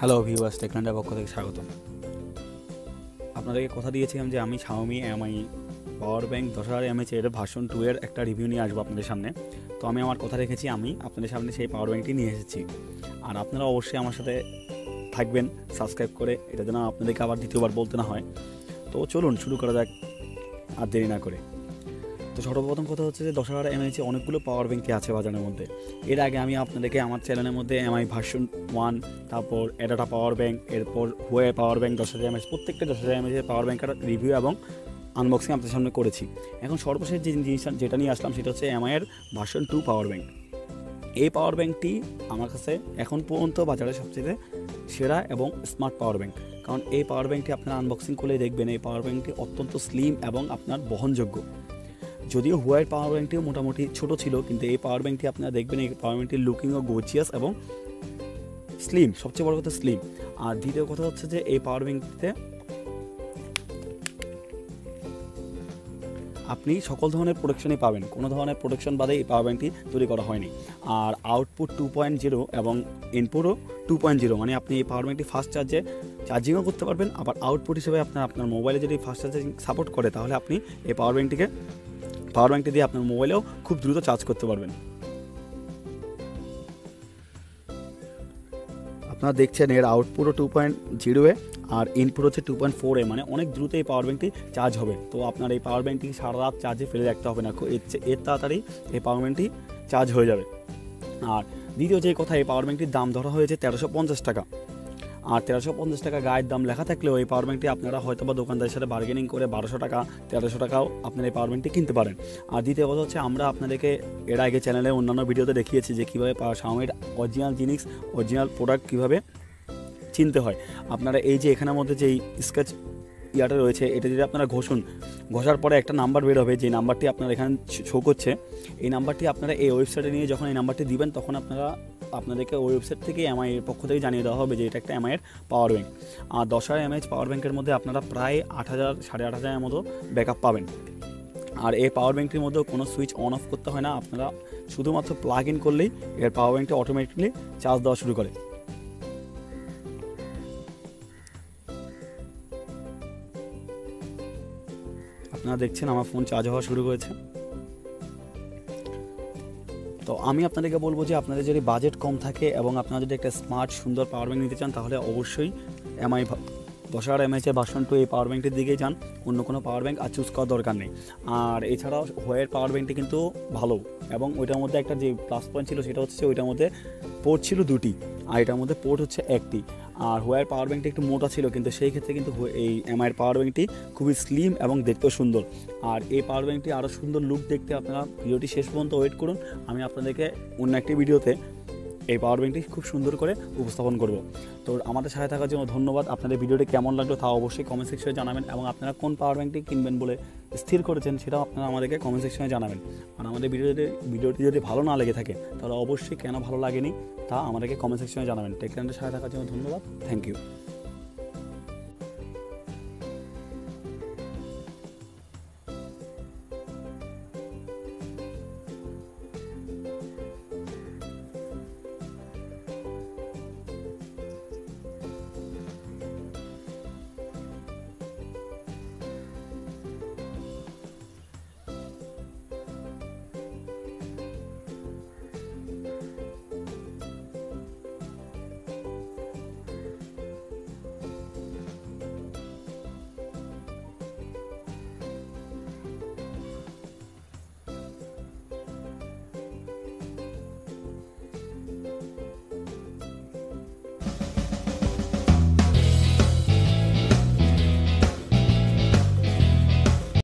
Hello viewers, টেকল্যান্ডের পক্ষ থেকে স্বাগতম। আপনাদেরকে কথা দিয়েছিলাম যে আমি Xiaomi Mi power bank 10,000 mAh এর ভার্সন 2 এর একটা রিভিউ নিয়ে আসবো আপনাদের সামনে। তো আমি আমার কথা রেখেছি, আমি আপনাদের সামনে সেই পাওয়ার ব্যাঙ্কটি নিয়ে এসেছি। আর আপনারা অবশ্যই আমার সাথে থাকবেন সাবস্ক্রাইব করে, এটা যেন আপনাদেরকে আবার দ্বিতীয়বার বলতে না হয়। তো চলুন শুরু করা যাক আর দেরি না করে। তো সর্বপ্রথম কথা হচ্ছে যে 10,000 mAh অনেকগুলো পাওয়ার ব্যাঙ্কই আছে বাজারের মধ্যে। এর আগে আমি আপনাদেরকে আমার চ্যানেলের মধ্যে Mi ভার্সন 1, তারপর এডাটা পাওয়ার ব্যাঙ্ক, এরপর হুয়ে পাওয়ার ব্যাঙ্ক 10,000 mAh, প্রত্যেকটা 10,000 mAh পাওয়ার ব্যাঙ্কের রিভিউ এবং আনবক্সিং আপনাদের সামনে করেছি। এখন সর্বশেষ যে জিনিসটা যেটা নিয়ে আসলাম সেটা হচ্ছে Mi এর ভার্সন 2 পাওয়ার ব্যাঙ্ক। এই পাওয়ার ব্যাঙ্কটি আমার কাছে এখন পর্যন্ত বাজারে সবচেয়ে সেরা এবং স্মার্ট পাওয়ার ব্যাঙ্ক। কারণ এই পাওয়ার ব্যাঙ্কটি আপনারা আনবক্সিং করলে দেখবেন এই পাওয়ার ব্যাঙ্কটি অত্যন্ত স্লিম এবং আপনার বহনযোগ্য। যদিও হুয়াইয়ের পাওয়ার ব্যাঙ্কটিও মোটামুটি ছোট ছিল, কিন্তু এই পাওয়ার ব্যাঙ্কটি আপনারা দেখবেন এই পাওয়ার ব্যাঙ্কটির লুকিংও গর্জিয়াস এবং স্লিম, সবচেয়ে বড় কথা স্লিম। আর দ্বিতীয় কথা হচ্ছে যে এই পাওয়ার ব্যাঙ্কটিতে আপনি সকল ধরনের প্রোটেকশনই পাবেন, কোনো ধরনের প্রোটেকশন বাদে এই পাওয়ার ব্যাঙ্কটি তৈরি করা হয়নি। আর আউটপুট 2.0 এবং ইনপুটও 2.0, মানে আপনি এই পাওয়ার ব্যাঙ্কটি ফাস্ট চার্জে চার্জিংও করতে পারবেন। আবার আউটপুট হিসেবে আপনার মোবাইলে যদি ফাস্ট চার্জিং সাপোর্ট করে তাহলে আপনি এই পাওয়ার ব্যাঙ্কটি দিয়ে আপনার মোবাইলেও খুব দ্রুত চার্জ করতে পারবেন। আপনারা দেখছেন এর আউটপুটও 2.0 আর ইনপুট হচ্ছে 2.4, মানে অনেক দ্রুত এই পাওয়ার ব্যাঙ্কটি চার্জ হবে। তো আপনার এই পাওয়ার ব্যাঙ্কটি সারা রাত চার্জে ফেলে রাখতে হবে না, এর তাড়াতাড়ি এই পাওয়ার ব্যাঙ্কটি চার্জ হয়ে যাবে। আর দ্বিতীয় যে কথা, এই পাওয়ার ব্যাঙ্কটির দাম ধরা হয়েছে 1350 টাকা। আর 1350 টাকা গায়ের দাম লেখা থাকলেও এই পাওয়ার ব্যাঙ্কটি আপনারা হয়তো বা দোকানদারের সাথে বার্গেনিং করে 1200 টাকা 1300 টাকাও আপনারা এই পাওয়ার ব্যাঙ্কটি কিনতে পারেন। আর দ্বিতীয় কথা হচ্ছে, আমরা আপনাদেরকে এর আগে চ্যানেলে অন্যান্য ভিডিওতে দেখিয়েছি যে কীভাবে Xiaomiর অরিজিনাল জিনিস, অরিজিনাল প্রোডাক্ট কীভাবে চিনতে হয়। আপনারা এই যে এখানের মধ্যে যেই স্কেচ ইয়াটা রয়েছে, এটা যদি আপনারা ঘষার পরে একটা নাম্বার বের হবে, যে নাম্বারটি আপনার এখানে শো করছে, এই নাম্বারটি আপনারা এই ওয়েবসাইটে নিয়ে যখন এই নাম্বারটি দিবেন তখন আপনাদেরকে ওই ওয়েবসাইট থেকে Mi এর পক্ষ থেকে জানিয়ে দেওয়া হবে যে এটা একটা Mi এর পাওয়ার ব্যাঙ্ক। আর 10,000 mAh পাওয়ার ব্যাঙ্কের মধ্যে আপনারা প্রায় 8,000 8,500 মতো ব্যাকআপ পাবেন। আর এই পাওয়ার ব্যাঙ্কটির মধ্যেও কোনো সুইচ অন অফ করতে হয় না, আপনারা শুধুমাত্র প্লাগ ইন করলেই এর পাওয়ার ব্যাঙ্কটি অটোমেটিকলি চার্জ দেওয়া শুরু করে। আপনারা দেখছেন আমার ফোন চার্জ হওয়া শুরু করেছে। তো আমি আপনাদেরকে বলবো যে আপনাদের যদি বাজেট কম থাকে এবং আপনারা যদি একটা স্মার্ট সুন্দর পাওয়ার ব্যাঙ্ক নিতে চান তাহলে অবশ্যই Mi 10,000 mAh ভার্সন 2 এই পাওয়ার ব্যাঙ্কটির দিকেই যান, অন্য কোনো পাওয়ার ব্যাঙ্ক আর চুজ করার দরকার নেই। আর এছাড়াও হুয়াইয়ের পাওয়ার ব্যাঙ্কটি কিন্তু ভালো, এবং ওইটার মধ্যে একটা যে প্লাস পয়েন্ট ছিল সেটা হচ্ছে ওইটার মধ্যে পোর্ট ছিল 2টি আর এটার মধ্যে পোর্ট হচ্ছে 1টি। আর হুয়াইয়ের পাওয়ার ব্যাঙ্কটি একটু মোটা ছিল, কিন্তু সেই ক্ষেত্রে কিন্তু এই Mi এর পাওয়ার ব্যাঙ্কটি খুবই স্লিম এবং দেখতেও সুন্দর। আর এই পাওয়ার ব্যাঙ্কটি আরও সুন্দর লুক দেখতে আপনারা ভিডিওটি শেষ পর্যন্ত ওয়েট করুন, আমি আপনাদেরকে অন্য একটি ভিডিওতে এই পাওয়ার ব্যাঙ্কটি খুব সুন্দর করে উপস্থাপন করব। তো আমাদের সাথে থাকার জন্য ধন্যবাদ। আপনাদের ভিডিওটি কেমন লাগলো তা অবশ্যই কমেন্ট সেকশনে জানাবেন, এবং আপনারা কোন পাওয়ার ব্যাঙ্কটি কিনবেন বলে স্থির করেছেন সেটাও আপনারা আমাদেরকে কমেন্ট সেকশনে জানাবেন। আর আমাদের ভিডিওটি যদি ভালো না লেগে থাকে তাহলে অবশ্যই কেন ভালো লাগেনি তা আমাদেরকে কমেন্ট সেকশনে জানাবেন। টেকল্যান্ডের সাথে থাকার জন্য ধন্যবাদ। Thank you.